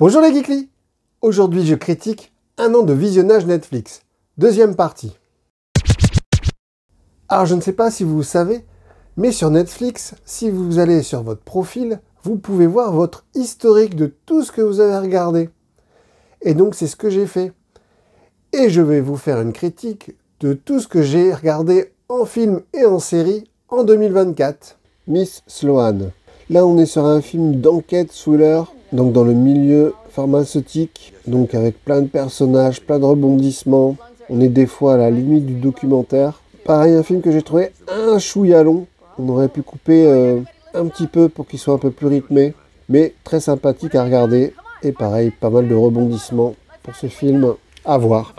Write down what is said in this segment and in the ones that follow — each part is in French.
Bonjour les Geekly. Aujourd'hui je critique un an de visionnage Netflix. Deuxième partie. Alors je ne sais pas si vous le savez, mais sur Netflix, si vous allez sur votre profil, vous pouvez voir votre historique de tout ce que vous avez regardé. Et donc c'est ce que j'ai fait. Et je vais vous faire une critique de tout ce que j'ai regardé en film et en série en 2024. Miss Sloane. Là on est sur un film d'enquête thriller, donc dans le milieu pharmaceutique, donc avec plein de personnages, plein de rebondissements. On est des fois à la limite du documentaire. Pareil, un film que j'ai trouvé un chouïa long. On aurait pu couper un petit peu pour qu'il soit un peu plus rythmé, mais très sympathique à regarder. Et pareil, pas mal de rebondissements pour ce film. À voir.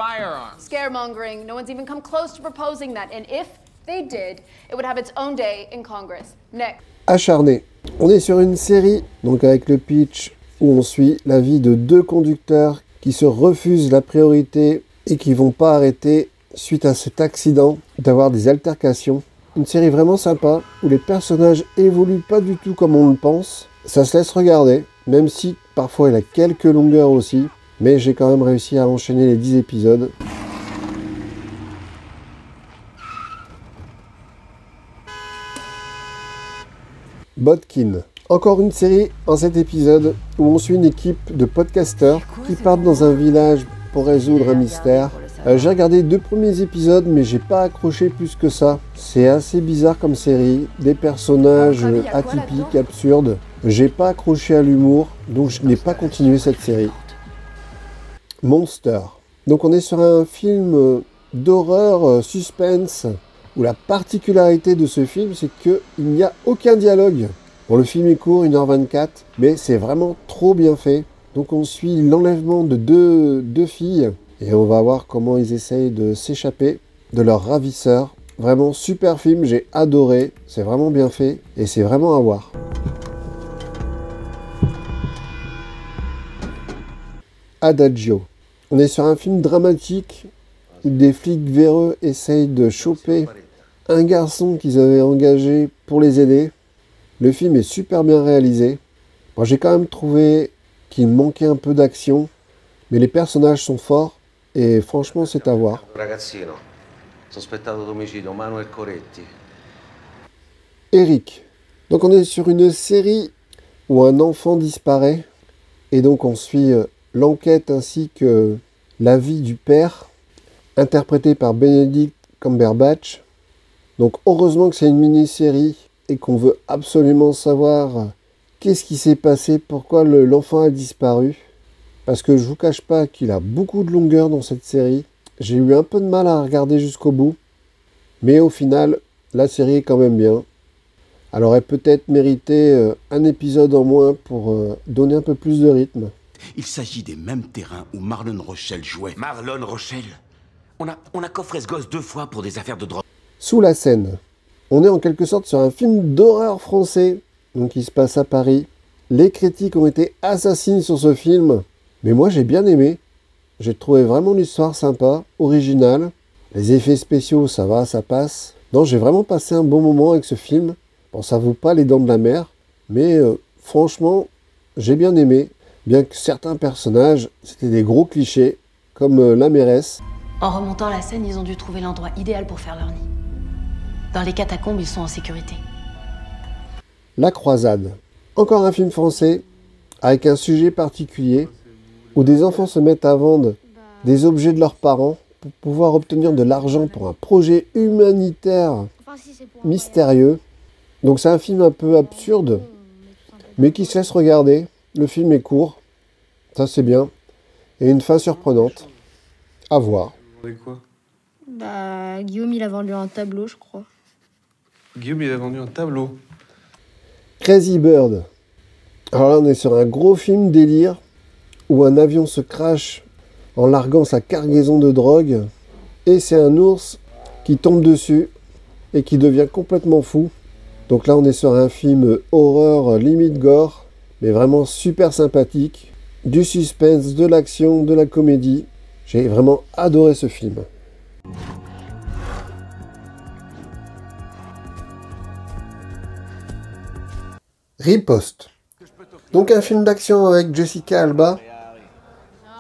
Scaremongering. No one's even come close to proposing that. And if they did, it would have its own day in Congress. Next. Acharné. On est sur une série, donc avec le pitch, où on suit la vie de deux conducteurs qui se refusent la priorité et qui vont pas arrêter, suite à cet accident, d'avoir des altercations. Une série vraiment sympa, où les personnages évoluent pas du tout comme on le pense. Ça se laisse regarder, même si parfois il a quelques longueurs aussi. Mais j'ai quand même réussi à enchaîner les 10 épisodes. Bodkin. Encore une série en 7 épisodes où on suit une équipe de podcasteurs qui partent dans un village pour résoudre un mystère. J'ai regardé 2 premiers épisodes mais j'ai pas accroché plus que ça. C'est assez bizarre comme série, des personnages atypiques, absurdes. J'ai pas accroché à l'humour donc je n'ai pas continué cette série. Monster. Donc on est sur un film d'horreur suspense où la particularité de ce film c'est qu'il n'y a aucun dialogue. Bon, le film est court, 1h24, mais c'est vraiment trop bien fait. Donc on suit l'enlèvement de deux filles et on va voir comment ils essayent de s'échapper de leur ravisseur. Vraiment super film, j'ai adoré, c'est vraiment bien fait et c'est vraiment à voir. Adagio. On est sur un film dramatique où des flics véreux essayent de choper un garçon qu'ils avaient engagé pour les aider. Le film est super bien réalisé. Bon, j'ai quand même trouvé qu'il manquait un peu d'action, mais les personnages sont forts et franchement c'est à voir. Eric. Donc on est sur une série où un enfant disparaît et donc on suit l'enquête ainsi que la vie du père, interprété par Benedict Cumberbatch. Donc heureusement que c'est une mini-série et qu'on veut absolument savoir qu'est-ce qui s'est passé, pourquoi l'enfant a disparu. Parce que je vous cache pas qu'il a beaucoup de longueur dans cette série. J'ai eu un peu de mal à regarder jusqu'au bout. Mais au final, la série est quand même bien. Elle aurait peut-être mérité un épisode en moins pour donner un peu plus de rythme. Il s'agit des mêmes terrains où Marlon Rochelle jouait. Marlon Rochelle? On a coffré ce gosse 2 fois pour des affaires de drogue. Sous la Seine. On est en quelque sorte sur un film d'horreur français, donc il se passe à Paris. Les critiques ont été assassines sur ce film, mais moi j'ai bien aimé. J'ai trouvé vraiment l'histoire sympa, originale. Les effets spéciaux, ça va, ça passe. Non, j'ai vraiment passé un bon moment avec ce film. Bon, ça vaut pas les Dents de la Mer, mais franchement, j'ai bien aimé. Bien que certains personnages, c'était des gros clichés, comme la mairesse. En remontant la Seine, ils ont dû trouver l'endroit idéal pour faire leur nid. Dans les catacombes, ils sont en sécurité. La Croisade. Encore un film français, avec un sujet particulier, où des enfants se mettent à vendre des objets de leurs parents pour pouvoir obtenir de l'argent pour un projet humanitaire mystérieux. Donc c'est un film un peu absurde, mais qui se laisse regarder. Le film est court, ça c'est bien, et une fin surprenante. À voir. Bah, Guillaume, il a vendu un tableau, je crois. Guillaume, il a vendu un tableau. Crazy Bird. Alors là, on est sur un gros film délire, où un avion se crache en larguant sa cargaison de drogue, et c'est un ours qui tombe dessus, et qui devient complètement fou. Donc là, on est sur un film horreur limite gore, mais vraiment super sympathique. Du suspense, de l'action, de la comédie. J'ai vraiment adoré ce film. Riposte. Donc un film d'action avec Jessica Alba,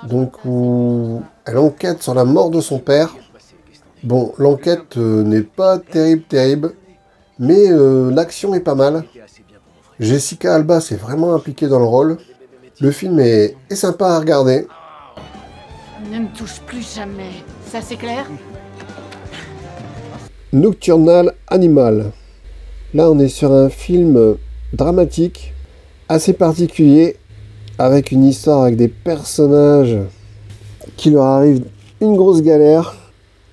donc où elle enquête sur la mort de son père. Bon, l'enquête n'est pas terrible, mais l'action est pas mal. Jessica Alba s'est vraiment impliquée dans le rôle. Le film est sympa à regarder. Ne me touche plus jamais. Ça, c'est clair? Nocturnal Animal. Là, on est sur un film dramatique, assez particulier, avec une histoire avec des personnages qui leur arrive une grosse galère.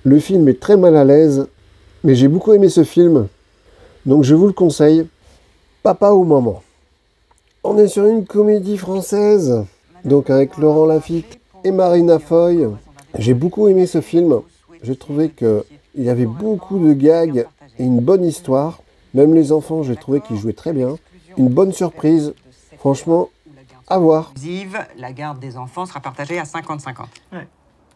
Le film est très mal à l'aise, mais j'ai beaucoup aimé ce film, donc je vous le conseille. Papa ou maman. On est sur une comédie française, donc avec Laurent Lafitte et Marina Foy. J'ai beaucoup aimé ce film. J'ai trouvé qu'il y avait beaucoup de gags et une bonne histoire. Même les enfants, j'ai trouvé qu'ils jouaient très bien. Une bonne surprise. Franchement, à voir. La garde des enfants sera partagée à 50-50. Ouais.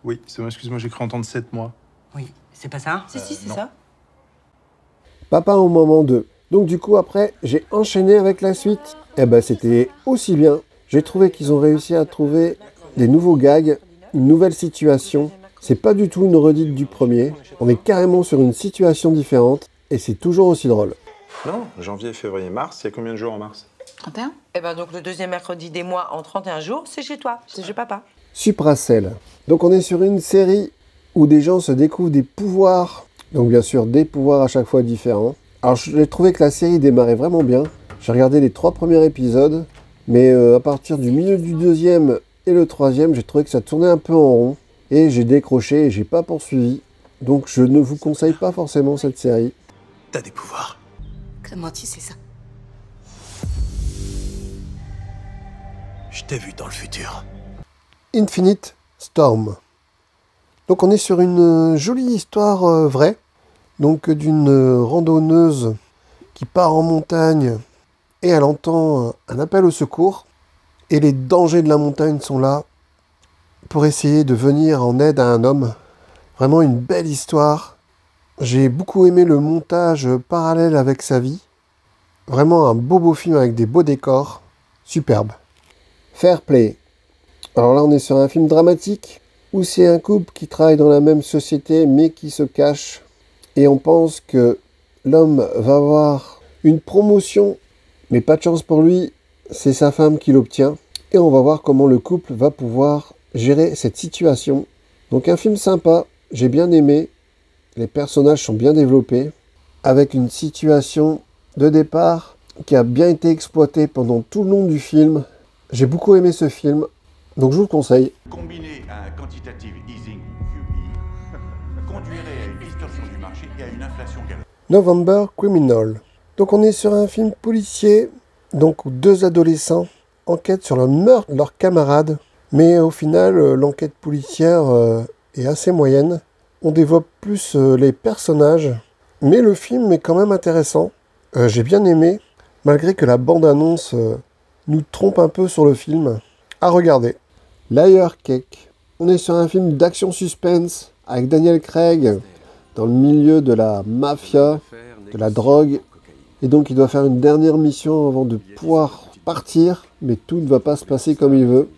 Oui, c'est moi, excuse-moi, j'ai cru entendre 7 mois. Oui, c'est pas ça? Si, c'est non. ça. Papa ou maman 2. Donc du coup, après, j'ai enchaîné avec la suite. Eh ben, c'était aussi bien. J'ai trouvé qu'ils ont réussi à trouver des nouveaux gags, une nouvelle situation. C'est pas du tout une redite du premier. On est carrément sur une situation différente et c'est toujours aussi drôle. Non, janvier, février, mars, il y a combien de jours en mars? 31? Eh ben donc le deuxième mercredi des mois en 31 jours, c'est chez toi, c'est chez papa. Supracell. Donc on est sur une série où des gens se découvrent des pouvoirs. Donc bien sûr, des pouvoirs à chaque fois différents. Alors j'ai trouvé que la série démarrait vraiment bien. J'ai regardé les 3 premiers épisodes. Mais à partir du milieu du deuxième et le troisième, j'ai trouvé que ça tournait un peu en rond. Et j'ai décroché et j'ai pas poursuivi. Donc je ne vous conseille pas forcément cette série. T'as des pouvoirs. Comment tu sais ça? Je t'ai vu dans le futur. Infinite Storm. Donc on est sur une jolie histoire vraie. Donc d'une randonneuse qui part en montagne et elle entend un appel au secours. Et les dangers de la montagne sont là pour essayer de venir en aide à un homme. Vraiment une belle histoire. J'ai beaucoup aimé le montage parallèle avec sa vie. Vraiment un beau film avec des beaux décors. Superbe. Fair Play. Alors là on est sur un film dramatique où c'est un couple qui travaille dans la même société mais qui se cache. Et on pense que l'homme va avoir une promotion, mais pas de chance pour lui, c'est sa femme qui l'obtient. Et on va voir comment le couple va pouvoir gérer cette situation. Donc un film sympa, j'ai bien aimé. Les personnages sont bien développés, avec une situation de départ qui a bien été exploitée pendant tout le long du film. J'ai beaucoup aimé ce film, donc je vous le conseille. Combiné à un quantitative easing QE conduirait à une distorsion du marché et à une inflation galopante. November Criminal. Donc on est sur un film policier, donc où 2 adolescents enquêtent sur le meurtre de leur camarade. Mais au final, l'enquête policière est assez moyenne. On développe plus les personnages, mais le film est quand même intéressant. J'ai bien aimé, malgré que la bande-annonce nous trompe un peu sur le film. À regarder. Layer Cake. On est sur un film d'action suspense avec Daniel Craig dans le milieu de la mafia, de la drogue. Et donc il doit faire une dernière mission avant de pouvoir partir, mais tout ne va pas se passer comme il veut.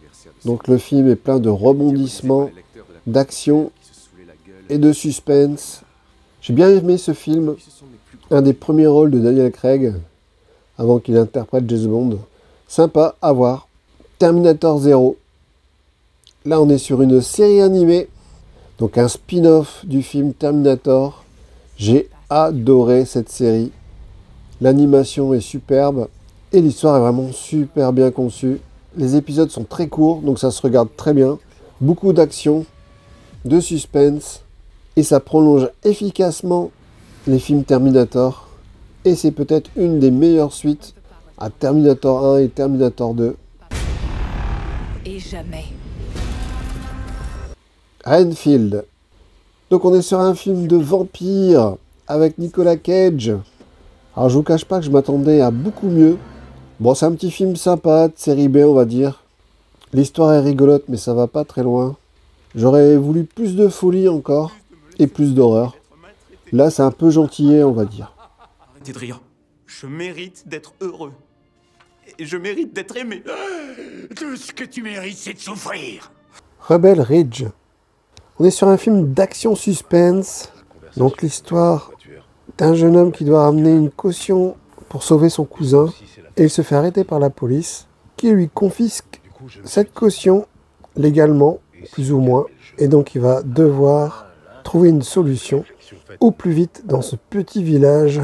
Donc le film est plein de rebondissements, d'action et de suspense. J'ai bien aimé ce film, un des premiers rôles de Daniel Craig, avant qu'il interprète James Bond. Sympa à voir. Terminator 0. Là on est sur une série animée, donc un spin-off du film Terminator. J'ai adoré cette série. L'animation est superbe et l'histoire est vraiment super bien conçue. Les épisodes sont très courts, donc ça se regarde très bien. Beaucoup d'action, de suspense, et ça prolonge efficacement les films Terminator. Et c'est peut-être une des meilleures suites à Terminator 1 et Terminator 2. Et jamais. Renfield. Donc on est sur un film de vampire avec Nicolas Cage. Alors je vous cache pas que je m'attendais à beaucoup mieux. Bon, c'est un petit film sympa, de série B on va dire. L'histoire est rigolote mais ça va pas très loin. J'aurais voulu plus de folie encore et plus d'horreur. Là c'est un peu gentillet on va dire. Arrêtez de rire. Je mérite d'être heureux. Et je mérite d'être aimé. Tout ce que tu mérites, c'est de souffrir. Rebel Ridge. On est sur un film d'action-suspense. Donc l'histoire d'un jeune homme qui doit ramener une caution pour sauver son cousin. Et il se fait arrêter par la police qui lui confisque cette caution légalement, plus ou moins. Et donc il va devoir trouver une solution au plus vite dans ce petit village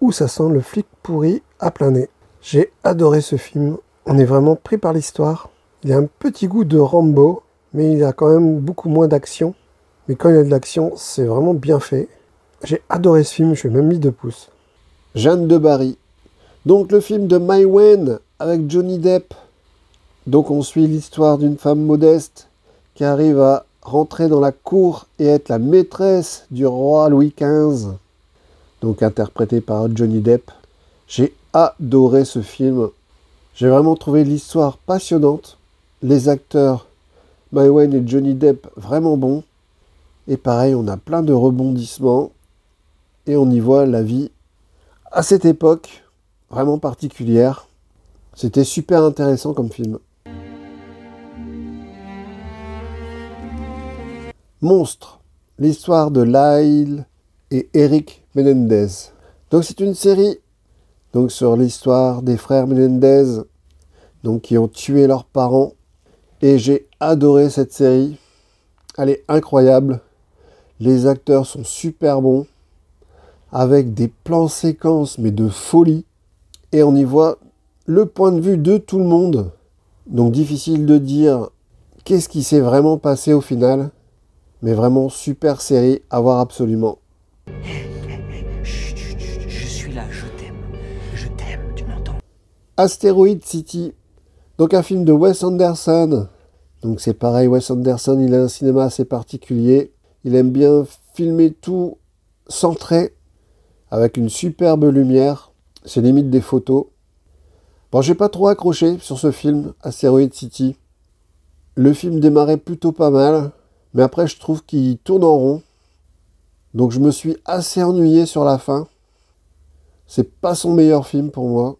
où ça sent le flic pourri à plein nez. J'ai adoré ce film. On est vraiment pris par l'histoire. Il a un petit goût de Rambo, mais il a quand même beaucoup moins d'action. Mais quand il y a de l'action, c'est vraiment bien fait. J'ai adoré ce film, je lui ai même mis 2 pouces. Jeanne de Barry. Donc le film de Mai Wen avec Johnny Depp. Donc on suit l'histoire d'une femme modeste qui arrive à rentrer dans la cour et être la maîtresse du roi Louis XV. Donc interprété par Johnny Depp. J'ai adoré ce film. J'ai vraiment trouvé l'histoire passionnante. Les acteurs Mai Wen et Johnny Depp vraiment bons. Et pareil, on a plein de rebondissements. Et on y voit la vie à cette époque vraiment particulière. C'était super intéressant comme film. Monstre, l'histoire de Lyle et Eric Menendez. Donc c'est une série donc sur l'histoire des frères Menendez donc qui ont tué leurs parents. Et j'ai adoré cette série. Elle est incroyable. Les acteurs sont super bons avec des plans séquences mais de folie. Et on y voit le point de vue de tout le monde. Donc difficile de dire qu'est-ce qui s'est vraiment passé au final. Mais vraiment super série à voir absolument. Je suis là, je t'aime, tu m'entends? Asteroid City, donc un film de Wes Anderson. Donc c'est pareil, Wes Anderson, il a un cinéma assez particulier. Il aime bien filmer tout centré, avec une superbe lumière. C'est limite des photos. Bon, j'ai pas trop accroché sur ce film, Asteroid City. Le film démarrait plutôt pas mal. Mais après, je trouve qu'il tourne en rond. Donc je me suis assez ennuyé sur la fin. C'est pas son meilleur film pour moi.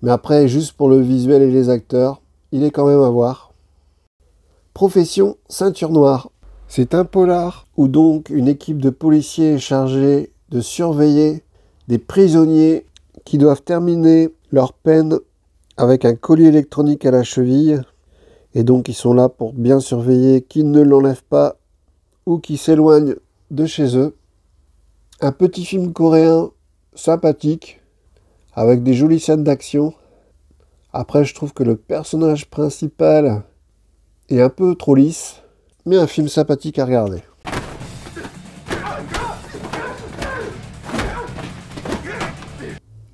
Mais après, juste pour le visuel et les acteurs, il est quand même à voir. Profession Ceinture Noire. C'est un polar où donc une équipe de policiers est chargée de surveiller des prisonniers qui doivent terminer leur peine avec un collier électronique à la cheville. Et donc ils sont là pour bien surveiller qu'ils ne l'enlèvent pas ou qu'ils s'éloignent de chez eux. Un petit film coréen sympathique avec des jolies scènes d'action. Après je trouve que le personnage principal est un peu trop lisse, mais un film sympathique à regarder.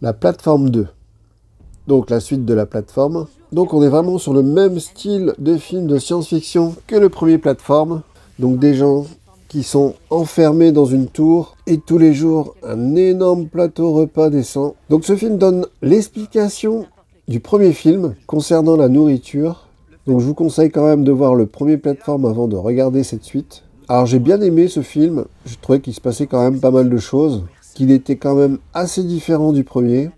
La plateforme 2. Donc la suite de la plateforme. Donc on est vraiment sur le même style de film de science-fiction que le premier plateforme. Donc des gens qui sont enfermés dans une tour et tous les jours un énorme plateau repas descend. Donc ce film donne l'explication du premier film concernant la nourriture. Donc je vous conseille quand même de voir le premier plateforme avant de regarder cette suite. Alors j'ai bien aimé ce film. Je trouvais qu'il se passait quand même pas mal de choses. Qu'il était quand même assez différent du premier.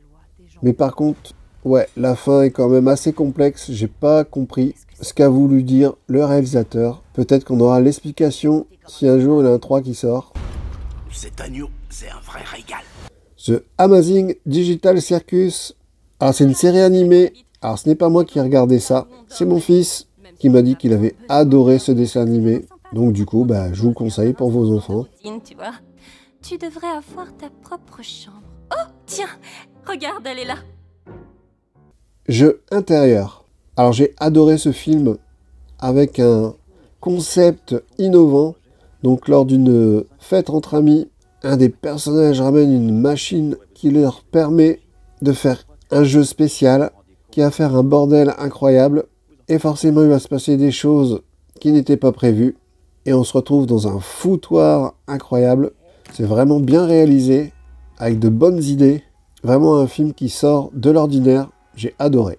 Mais par contre... ouais, la fin est quand même assez complexe, j'ai pas compris ce qu'a voulu dire le réalisateur. Peut-être qu'on aura l'explication si un jour il y a un 3 qui sort. Cet agneau, c'est un vrai régal. The Amazing Digital Circus. Alors c'est une série animée, alors ce n'est pas moi qui ai regardé ça, c'est mon fils qui m'a dit qu'il avait adoré ce dessin animé. Donc du coup, je vous le conseille pour vos enfants. Tu vois, tu devrais avoir ta propre chambre. Oh, tiens, regarde, elle est là. Jeu intérieur. Alors j'ai adoré ce film avec un concept innovant. Donc lors d'une fête entre amis, un des personnages ramène une machine qui leur permet de faire un jeu spécial qui va faire un bordel incroyable. Et forcément il va se passer des choses qui n'étaient pas prévues. Et on se retrouve dans un foutoir incroyable. C'est vraiment bien réalisé, avec de bonnes idées. Vraiment un film qui sort de l'ordinaire. J'ai adoré.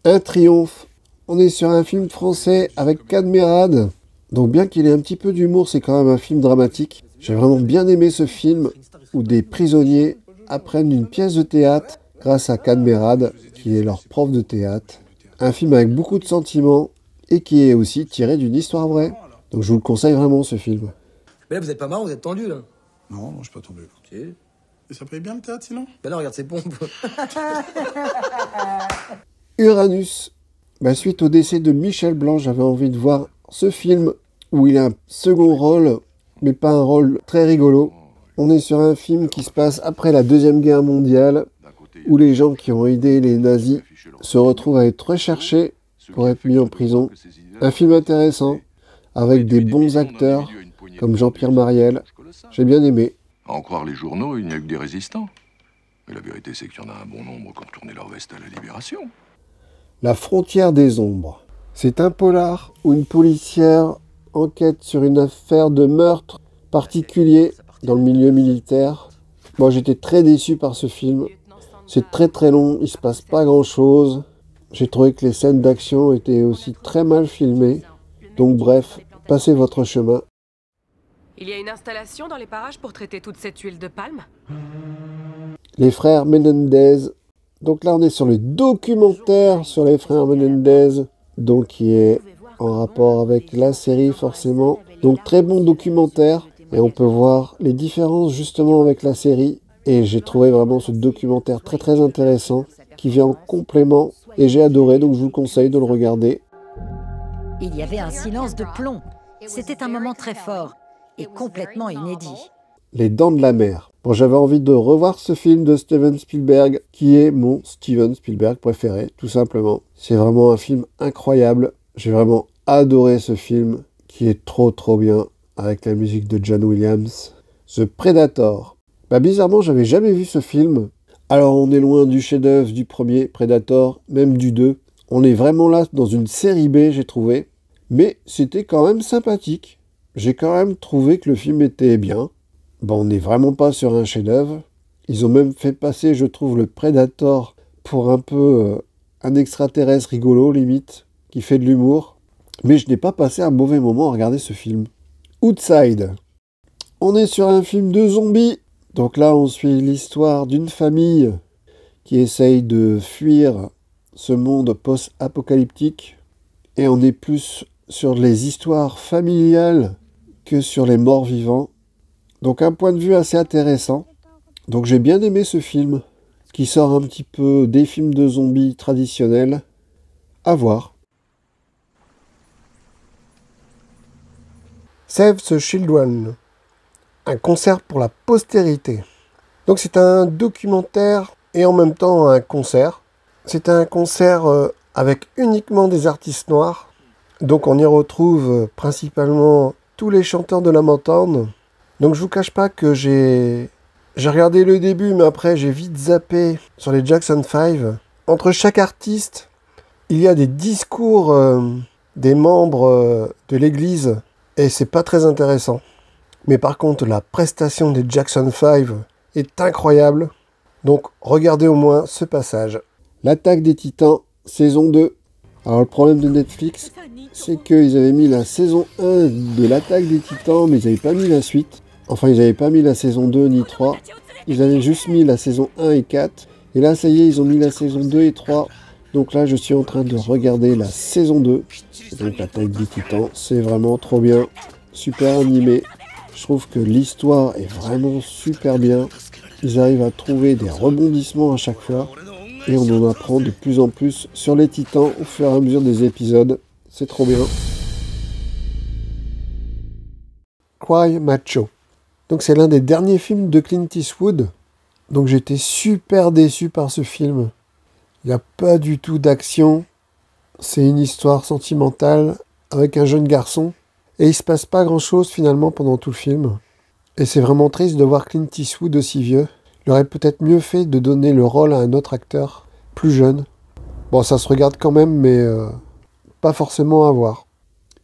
Un triomphe. On est sur un film français avec Cadmerade. Donc bien qu'il ait un petit peu d'humour, c'est quand même un film dramatique. J'ai vraiment bien aimé ce film où des prisonniers apprennent une pièce de théâtre grâce à Cadmerade, qui est leur prof de théâtre. Un film avec beaucoup de sentiments et qui est aussi tiré d'une histoire vraie. Donc je vous le conseille vraiment, ce film. Mais là, vous êtes pas marrant, vous êtes tendu, là. Non, je suis pas tombé. Si. Et ça paye bien le théâtre, sinon? Ben là, regarde ses pompes. Uranus. Suite au décès de Michel Blanc, j'avais envie de voir ce film où il a un second rôle, mais pas un rôle très rigolo. On est sur un film qui se passe après la Deuxième Guerre mondiale, où les gens qui ont aidé les nazis se retrouvent à être recherchés pour être mis en prison. Un film intéressant, avec des bons acteurs, comme Jean-Pierre Mariel. J'ai bien aimé. À en croire les journaux, il n'y a eu que des résistants. Mais la vérité, c'est qu'il y en a un bon nombre qui ont retourné leur veste à la Libération. La frontière des ombres. C'est un polar où une policière enquête sur une affaire de meurtre particulier dans le milieu militaire. Moi, j'étais très déçu par ce film. C'est très très long, il se passe pas grand-chose. J'ai trouvé que les scènes d'action étaient aussi très mal filmées. Donc bref, passez votre chemin. Il y a une installation dans les parages pour traiter toute cette huile de palme? Les frères Menendez. Donc là, on est sur le documentaire sur les frères Menendez, donc qui est en rapport avec la série forcément. Donc très bon documentaire, et on peut voir les différences justement avec la série. Et j'ai trouvé vraiment ce documentaire très très intéressant, qui vient en complément, et j'ai adoré, donc je vous conseille de le regarder. Il y avait un silence de plomb. C'était un moment très fort et complètement inédit. Les Dents de la Mer. Bon, j'avais envie de revoir ce film de Steven Spielberg, qui est mon Steven Spielberg préféré, tout simplement. C'est vraiment un film incroyable. J'ai vraiment adoré ce film, qui est trop trop bien, avec la musique de John Williams. The Predator. Bizarrement, j'avais jamais vu ce film. Alors, on est loin du chef-d'œuvre du premier Predator, même du 2. On est vraiment là dans une série B, j'ai trouvé. Mais c'était quand même sympathique. J'ai quand même trouvé que le film était bien. Bon, on n'est vraiment pas sur un chef-d'œuvre. Ils ont même fait passer, je trouve, le Predator pour un peu un extraterrestre rigolo, limite, qui fait de l'humour. Mais je n'ai pas passé un mauvais moment à regarder ce film. Outside. On est sur un film de zombies. Donc là, on suit l'histoire d'une famille qui essaye de fuir ce monde post-apocalyptique. Et on est plus sur les histoires familiales que sur les morts vivants. Donc un point de vue assez intéressant. Donc j'ai bien aimé ce film, qui sort un petit peu des films de zombies traditionnels. À voir. Save the Children. Un concert pour la postérité. Donc c'est un documentaire et en même temps un concert. C'est un concert avec uniquement des artistes noirs. Donc on y retrouve principalement tous les chanteurs de la Motown. Donc je vous cache pas que j'ai regardé le début, mais après j'ai vite zappé sur les Jackson 5. Entre chaque artiste, il y a des discours des membres de l'église et c'est pas très intéressant. Mais par contre, la prestation des Jackson 5 est incroyable. Donc regardez au moins ce passage. L'Attaque des Titans, saison 2. Alors le problème de Netflix, c'est qu'ils avaient mis la saison 1 de l'Attaque des Titans, mais ils n'avaient pas mis la suite. Enfin, ils n'avaient pas mis la saison 2 ni 3. Ils avaient juste mis la saison 1 et 4. Et là, ça y est, ils ont mis la saison 2 et 3. Donc là, je suis en train de regarder la saison 2. Donc l'Attaque des Titans, c'est vraiment trop bien. Super animé. Je trouve que l'histoire est vraiment super bien. Ils arrivent à trouver des rebondissements à chaque fois. Et on en apprend de plus en plus sur les Titans au fur et à mesure des épisodes. C'est trop bien. Cry Macho. Donc c'est l'un des derniers films de Clint Eastwood. Donc j'étais super déçu par ce film. Il n'y a pas du tout d'action. C'est une histoire sentimentale avec un jeune garçon. Et il se passe pas grand chose finalement pendant tout le film. Et c'est vraiment triste de voir Clint Eastwood aussi vieux. Il aurait peut-être mieux fait de donner le rôle à un autre acteur, plus jeune. Bon, ça se regarde quand même, mais pas forcément à voir.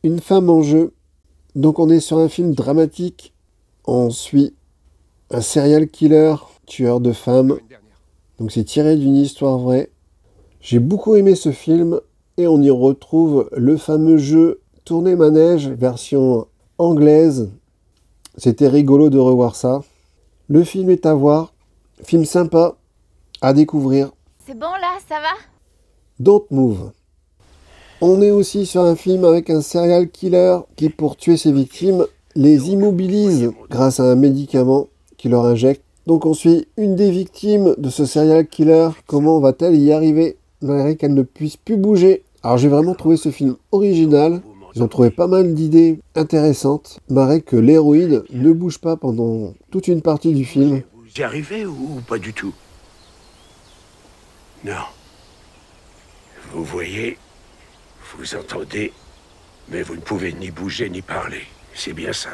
Une femme en jeu. Donc on est sur un film dramatique. On suit un serial killer, tueur de femmes. Donc c'est tiré d'une histoire vraie. J'ai beaucoup aimé ce film. Et on y retrouve le fameux jeu Tourner Manège, version anglaise. C'était rigolo de revoir ça. Le film est à voir. Film sympa à découvrir. C'est bon là, ça va? Don't Move. On est aussi sur un film avec un serial killer qui, pour tuer ses victimes, les immobilise grâce à un médicament qu'il leur injecte. Donc on suit une des victimes de ce serial killer. Comment va-t-elle y arriver malgré qu'elle ne puisse plus bouger? Alors j'ai vraiment trouvé ce film original. Ils ont trouvé pas mal d'idées intéressantes. Malgré que l'héroïne ne bouge pas pendant toute une partie du film. T'y arrivé ou pas du tout? Non. Vous voyez, vous entendez, mais vous ne pouvez ni bouger ni parler. C'est bien ça.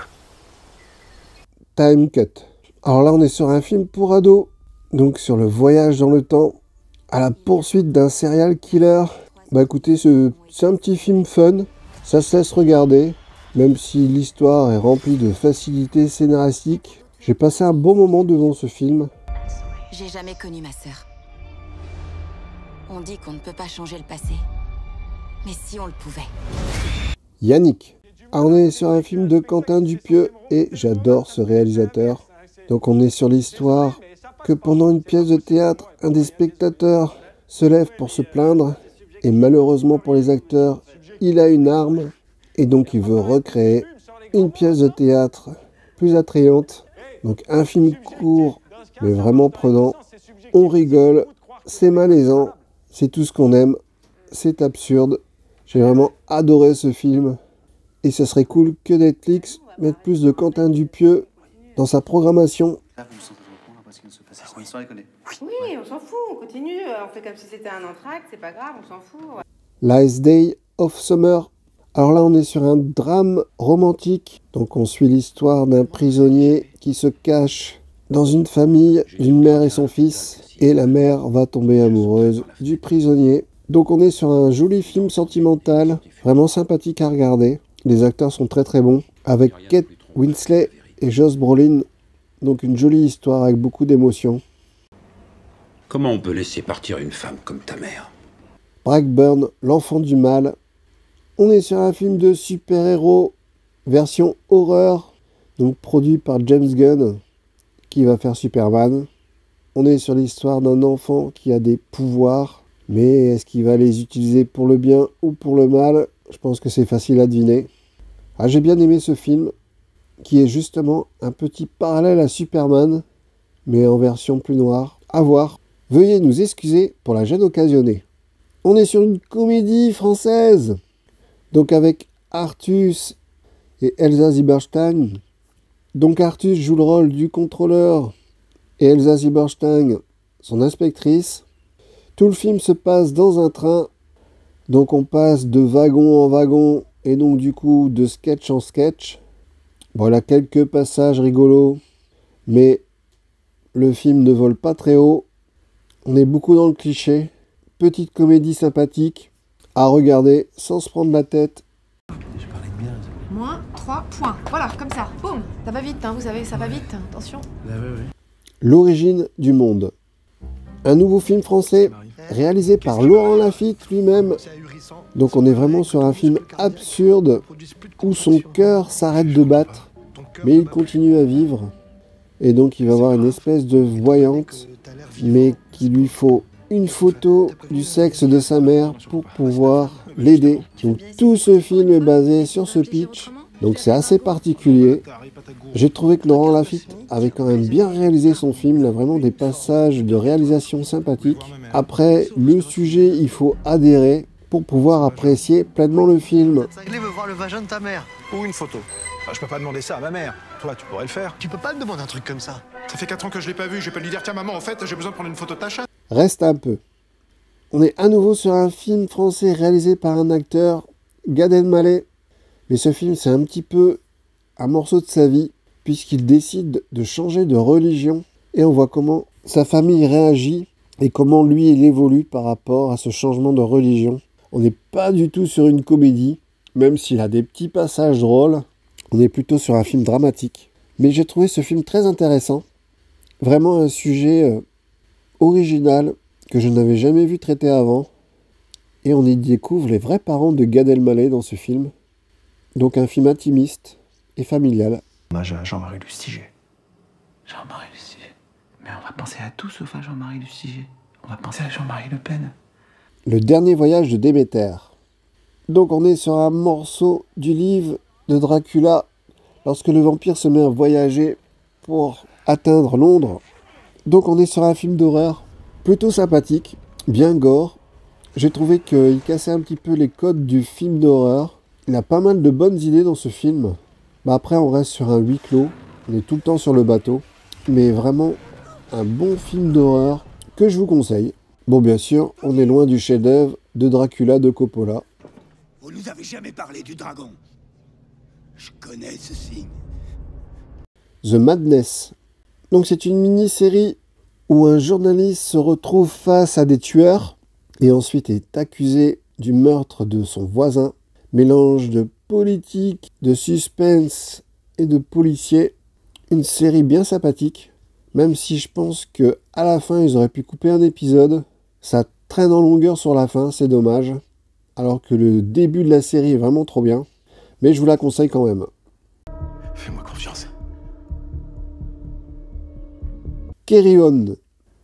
Time Cut. Alors là, on est sur un film pour ados. Donc sur le voyage dans le temps, à la poursuite d'un serial killer. Bah écoutez, c'est un petit film fun. Ça se laisse regarder. Même si l'histoire est remplie de facilités scénaristiques. J'ai passé un bon moment devant ce film. J'ai jamais connu ma sœur. On dit qu'on ne peut pas changer le passé. Mais si on le pouvait. Yannick. Ah, on est sur un film de Quentin Dupieux et j'adore ce réalisateur. Donc on est sur l'histoire que pendant une pièce de théâtre, un des spectateurs se lève pour se plaindre et malheureusement pour les acteurs, il a une arme et donc il veut recréer une pièce de théâtre plus attrayante. Donc un film court mais vraiment prenant. On rigole, c'est malaisant, c'est tout ce qu'on aime, c'est absurde. J'ai vraiment adoré ce film. Et ce serait cool que Netflix mette plus de Quentin Dupieux dans sa programmation. Oui, on s'en fout, on continue. On fait comme si c'était un entracte, c'est pas grave, on s'en fout. Last Day of Summer. Alors là, on est sur un drame romantique. Donc on suit l'histoire d'un prisonnier qui se cache dans une famille d'une mère et son fils. Et la mère va tomber amoureuse du prisonnier. Donc on est sur un joli film sentimental, vraiment sympathique à regarder. Les acteurs sont très très bons, avec Kate Winslet et Josh Brolin. Donc une jolie histoire avec beaucoup d'émotions. Comment on peut laisser partir une femme comme ta mère? Brightburn, l'enfant du mal. On est sur un film de super-héros, version horreur, donc produit par James Gunn, qui va faire Superman. On est sur l'histoire d'un enfant qui a des pouvoirs, mais est-ce qu'il va les utiliser pour le bien ou pour le mal? Je pense que c'est facile à deviner. Ah, j'ai bien aimé ce film, qui est justement un petit parallèle à Superman, mais en version plus noire. À voir. Veuillez nous excuser pour la gêne occasionnée. On est sur une comédie française, donc avec Artus et Elsa Zieberstein. Donc Artus joue le rôle du contrôleur et Elsa Zieberstein, son inspectrice. Tout le film se passe dans un train, donc on passe de wagon en wagon et donc du coup de sketch en sketch. Voilà quelques passages rigolos, mais le film ne vole pas très haut. On est beaucoup dans le cliché. Petite comédie sympathique à regarder sans se prendre la tête. Moins 3 points. Voilà, comme ça. Boum. Ça va vite, hein, vous savez, ça va vite. Attention. L'origine du monde. Un nouveau film français réalisé par Laurent Lafitte lui-même. Donc on est vraiment sur un film absurde où son cœur s'arrête de battre, mais il continue à vivre. Et donc il va avoir une espèce de voyante, mais qu'il lui faut une photo du sexe de sa mère pour pouvoir l'aider. Donc tout ce film est basé sur ce pitch, donc c'est assez particulier. J'ai trouvé que Laurent Lafitte avait quand même bien réalisé son film, il a vraiment des passages de réalisation sympathiques. Après, le sujet, il faut adhérer pour pouvoir apprécier pleinement le film. Cinglé veut voir le vagin de ta mère. Ou une photo. Je peux pas demander ça à ma mère. Toi, tu pourrais le faire. Tu peux pas me demander un truc comme ça. Ça fait 4 ans que je l'ai pas vu, je vais pas lui dire tiens maman, en fait, j'ai besoin de prendre une photo de ta chatte. Reste un peu. On est à nouveau sur un film français réalisé par un acteur, Gad Elmaleh. Mais ce film, c'est un petit peu un morceau de sa vie, puisqu'il décide de changer de religion. Et on voit comment sa famille réagit et comment lui, il évolue par rapport à ce changement de religion. On n'est pas du tout sur une comédie, même s'il a des petits passages drôles. On est plutôt sur un film dramatique. Mais j'ai trouvé ce film très intéressant. Vraiment un sujet original que je n'avais jamais vu traiter avant. Et on y découvre les vrais parents de Gad Elmaleh dans ce film. Donc un film intimiste et familial. Hommage à Jean-Marie Lustiger. Jean-Marie Lustiger. Mais On va penser à tout sauf à Jean-Marie Lustiger. On va penser à Jean-Marie Le Pen. Le dernier voyage de Déméter. Donc on est sur un morceau du livre de Dracula lorsque le vampire se met à voyager pour atteindre Londres. Donc on est sur un film d'horreur plutôt sympathique, bien gore. J'ai trouvé qu'il cassait un petit peu les codes du film d'horreur. Il a pas mal de bonnes idées dans ce film. Après on reste sur un huis clos, on est tout le temps sur le bateau. Mais vraiment un bon film d'horreur que je vous conseille. Bon, bien sûr, on est loin du chef-d'œuvre de Dracula de Coppola. Vous nous avez jamais parlé du dragon. Je connais ce signe. The Madness. Donc c'est une mini-série où un journaliste se retrouve face à des tueurs et ensuite est accusé du meurtre de son voisin. Mélange de politique, de suspense et de policier. Une série bien sympathique, même si je pense que à la fin ils auraient pu couper un épisode. Ça traîne en longueur sur la fin, c'est dommage. Alors que le début de la série est vraiment trop bien. Mais je vous la conseille quand même. Fais-moi confiance. Carry On.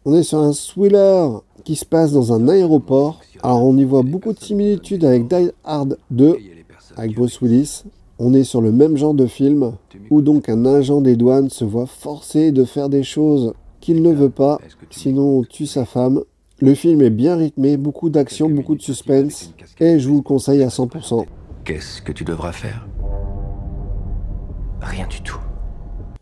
On est sur un thriller qui se passe dans un aéroport. Alors on y voit beaucoup de similitudes avec Die Hard 2, avec Bruce Willis. On est sur le même genre de film, où donc un agent des douanes se voit forcé de faire des choses qu'il ne veut pas, sinon on tue sa femme. Le film est bien rythmé, beaucoup d'action, beaucoup de suspense, et je vous le conseille à 100%. Qu'est-ce que tu devras faire? Rien du tout.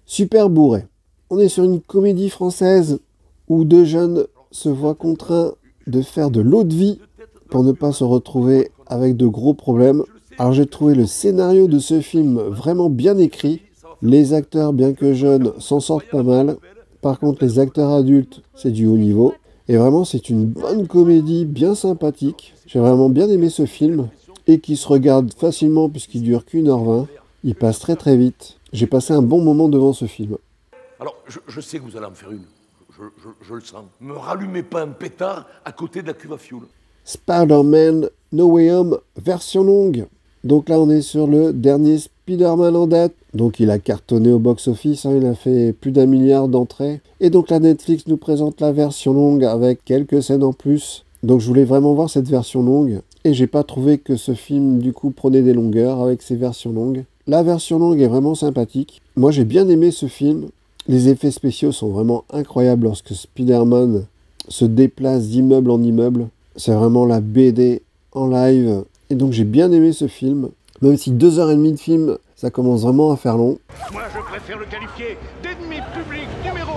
Super bourré. On est sur une comédie française où deux jeunes se voient contraints de faire de l'eau de vie pour ne pas se retrouver avec de gros problèmes. Alors j'ai trouvé le scénario de ce film vraiment bien écrit. Les acteurs, bien que jeunes, s'en sortent pas mal. Par contre, les acteurs adultes, c'est du haut niveau. Et vraiment, c'est une bonne comédie bien sympathique. J'ai vraiment bien aimé ce film. Et qui se regarde facilement puisqu'il dure qu'1h20. Il passe très très vite. J'ai passé un bon moment devant ce film. Alors, je sais que vous allez en faire une. Je le sens. Me rallumez pas un pétard à côté de la cuve à fioul. Spider-Man No Way Home, version longue. Donc là, on est sur le dernier Spider-Man en date. Donc il a cartonné au box-office, il a fait plus d'1 milliard d'entrées. Et donc la Netflix nous présente la version longue avec quelques scènes en plus. Donc je voulais vraiment voir cette version longue. Et j'ai pas trouvé que ce film, du coup, prenait des longueurs avec ses versions longues. La version longue est vraiment sympathique. Moi, j'ai bien aimé ce film. Les effets spéciaux sont vraiment incroyables lorsque Spider-Man se déplace d'immeuble en immeuble. C'est vraiment la BD en live. Et donc j'ai bien aimé ce film. Même si 2h30 de film, ça commence vraiment à faire long. Moi, je préfère le qualifier d'ennemi public numéro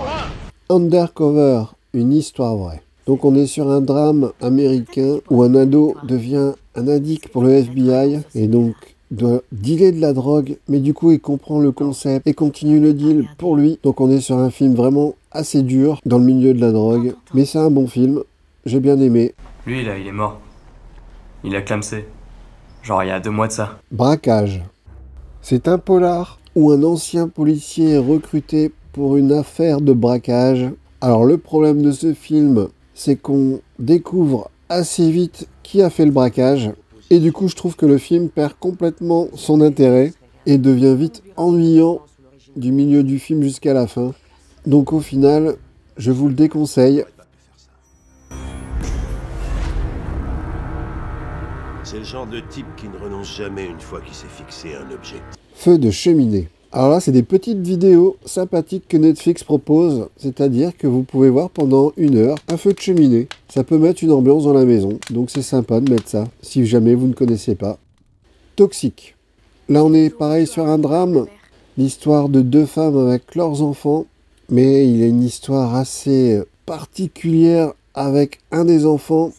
1. Undercover, une histoire vraie. Donc on est sur un drame américain où un ado devient un addict pour le FBI et donc doit dealer de la drogue, mais du coup il comprend le concept et continue le deal pour lui. Donc on est sur un film vraiment assez dur dans le milieu de la drogue, mais c'est un bon film, j'ai bien aimé. Lui là, il est mort. Il a clamsé. Genre il y a 2 mois de ça. Braquage. C'est un polar où un ancien policier est recruté pour une affaire de braquage. Alors le problème de ce film, c'est qu'on découvre assez vite qui a fait le braquage. Et du coup, je trouve que le film perd complètement son intérêt et devient vite ennuyant du milieu du film jusqu'à la fin. Donc au final, je vous le déconseille. C'est le genre de type qui ne renonce jamais une fois qu'il s'est fixé un objectif. Feu de cheminée. Alors là, c'est des petites vidéos sympathiques que Netflix propose, c'est-à-dire que vous pouvez voir pendant 1 heure un feu de cheminée. Ça peut mettre une ambiance dans la maison, donc c'est sympa de mettre ça, si jamais vous ne connaissez pas. Toxique. Là, on est pareil sur un drame, l'histoire de 2 femmes avec leurs enfants, mais il y a une histoire assez particulière avec un des enfants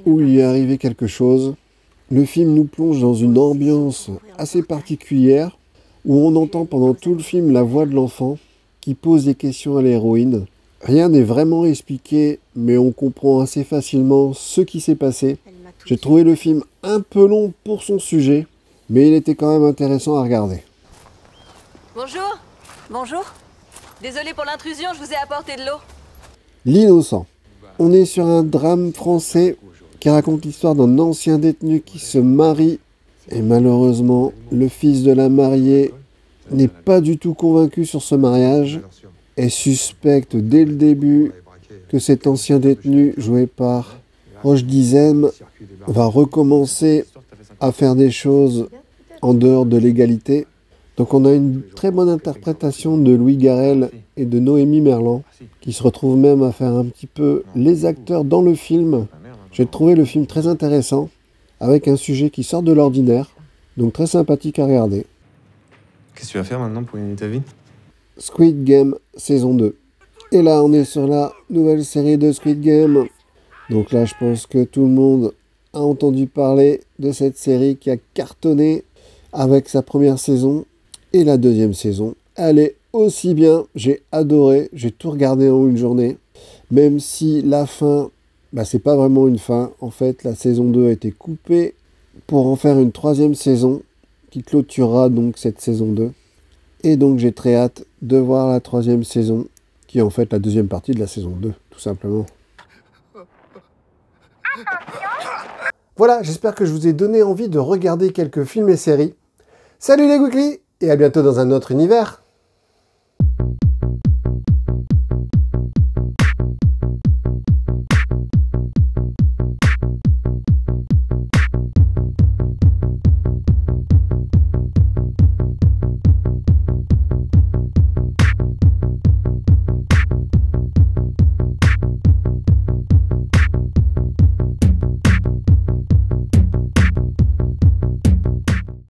où il lui est arrivé quelque chose. Le film nous plonge dans une ambiance assez particulière, où on entend pendant tout le film la voix de l'enfant qui pose des questions à l'héroïne. Rien n'est vraiment expliqué, mais on comprend assez facilement ce qui s'est passé. J'ai trouvé le film un peu long pour son sujet, mais il était quand même intéressant à regarder. Bonjour. Bonjour. Désolé pour l'intrusion, je vous ai apporté de l'eau. L'innocent. On est sur un drame français qui raconte l'histoire d'un ancien détenu qui se marie. Et malheureusement, le fils de la mariée n'est pas du tout convaincu sur ce mariage. est suspecte dès le début que cet ancien détenu joué par Roche Dizem va recommencer à faire des choses en dehors de l'égalité. Donc on a une très bonne interprétation de Louis Garrel et de Noémie Merlan, qui se retrouvent même à faire un petit peu les acteurs dans le film. J'ai trouvé le film très intéressant, avec un sujet qui sort de l'ordinaire, donc très sympathique à regarder. Qu'est-ce que tu vas faire maintenant pour gagner ta vie? Squid Game saison 2. Et là on est sur la nouvelle série de Squid Game. Donc là je pense que tout le monde a entendu parler de cette série qui a cartonné avec sa première saison. Et la deuxième saison, elle est aussi bien. J'ai adoré, j'ai tout regardé en une journée. Même si la fin, c'est pas vraiment une fin. En fait, la saison 2 a été coupée pour en faire une troisième saison qui clôturera donc cette saison 2. Et donc j'ai très hâte de voir la troisième saison, qui est en fait la deuxième partie de la saison 2, tout simplement. Voilà, j'espère que je vous ai donné envie de regarder quelques films et séries. Salut les Weekly, et à bientôt dans un autre univers.